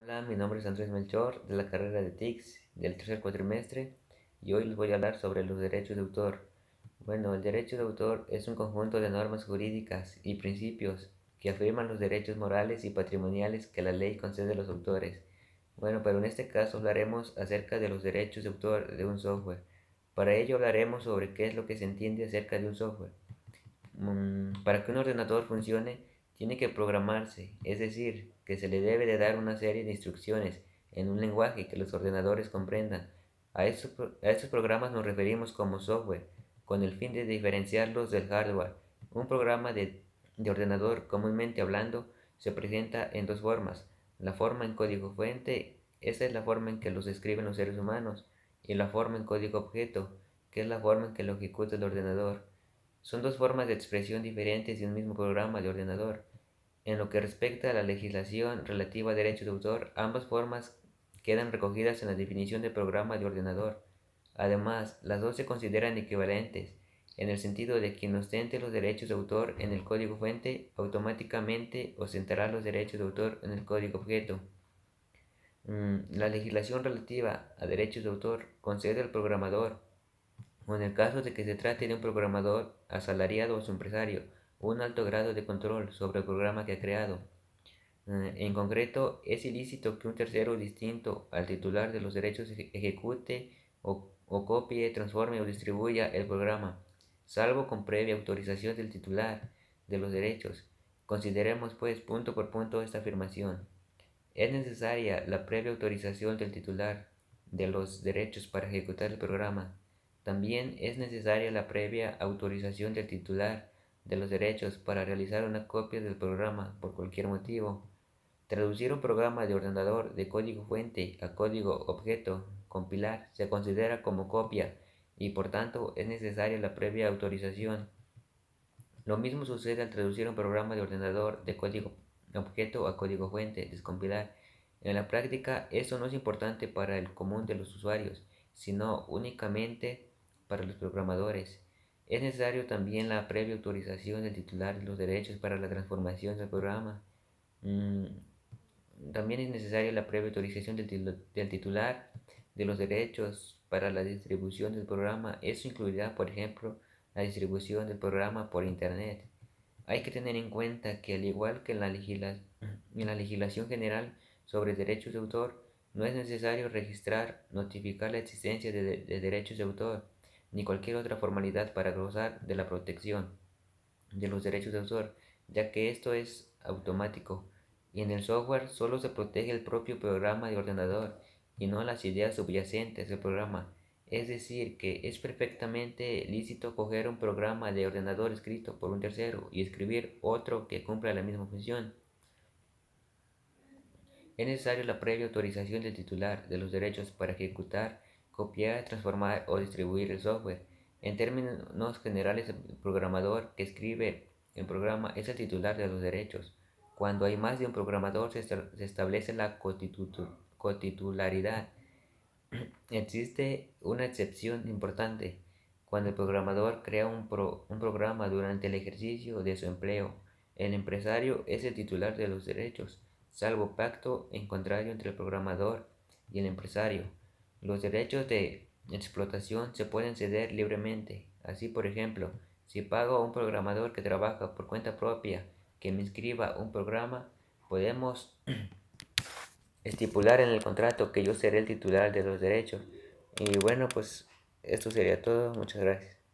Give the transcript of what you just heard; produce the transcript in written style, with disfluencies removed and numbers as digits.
Hola, mi nombre es Andrés Melchor, de la carrera de TICS, del tercer cuatrimestre, y hoy les voy a hablar sobre los derechos de autor. Bueno, el derecho de autor es un conjunto de normas jurídicas y principios que afirman los derechos morales y patrimoniales que la ley concede a los autores. Bueno, pero en este caso hablaremos acerca de los derechos de autor de un software. Para ello hablaremos sobre qué es lo que se entiende acerca de un software. Para que un ordenador funcione, tiene que programarse, es decir, que se le debe de dar una serie de instrucciones en un lenguaje que los ordenadores comprendan. A estos programas nos referimos como software, con el fin de diferenciarlos del hardware. Un programa de ordenador, comúnmente hablando, se presenta en dos formas. La forma en código fuente, esa es la forma en que los escriben los seres humanos, y la forma en código objeto, que es la forma en que lo ejecuta el ordenador. Son dos formas de expresión diferentes de un mismo programa de ordenador. En lo que respecta a la legislación relativa a derechos de autor, ambas formas quedan recogidas en la definición de programa de ordenador. Además, las dos se consideran equivalentes, en el sentido de quien ostente los derechos de autor en el código fuente automáticamente ostentará los derechos de autor en el código objeto. La legislación relativa a derechos de autor concede al programador, o en el caso de que se trate de un programador asalariado o su empresario, un alto grado de control sobre el programa que ha creado. En concreto, es ilícito que un tercero distinto al titular de los derechos ejecute o copie, transforme o distribuya el programa, salvo con previa autorización del titular de los derechos. Consideremos pues punto por punto esta afirmación. Es necesaria la previa autorización del titular de los derechos para ejecutar el programa. También es necesaria la previa autorización del titular de los derechos para realizar una copia del programa por cualquier motivo. Traducir un programa de ordenador de código fuente a código objeto, compilar, se considera como copia y por tanto es necesaria la previa autorización. Lo mismo sucede al traducir un programa de ordenador de código objeto a código fuente, descompilar. En la práctica, esto no es importante para el común de los usuarios, sino únicamente para los programadores. Es necesario también la previa autorización del titular de los derechos para la transformación del programa. Mm, También es necesaria la previa autorización del titular de los derechos para la distribución del programa. Eso incluirá, por ejemplo, la distribución del programa por Internet. Hay que tener en cuenta que al igual que en la legislación general sobre derechos de autor, no es necesario registrar, notificar la existencia de derechos de autor, ni cualquier otra formalidad para gozar de la protección de los derechos de autor, ya que esto es automático, y en el software solo se protege el propio programa de ordenador y no las ideas subyacentes del programa. Es decir, que es perfectamente lícito coger un programa de ordenador escrito por un tercero y escribir otro que cumpla la misma función. Es necesaria la previa autorización del titular de los derechos para ejecutar, copiar, transformar o distribuir el software. En términos generales, el programador que escribe el programa es el titular de los derechos. Cuando hay más de un programador, se establece la cotitularidad. Existe una excepción importante cuando el programador crea un programa durante el ejercicio de su empleo. El empresario es el titular de los derechos, salvo pacto en contrario entre el programador y el empresario. Los derechos de explotación se pueden ceder libremente. Así, por ejemplo, si pago a un programador que trabaja por cuenta propia que me inscriba un programa, podemos estipular en el contrato que yo seré el titular de los derechos. Y bueno, pues esto sería todo. Muchas gracias.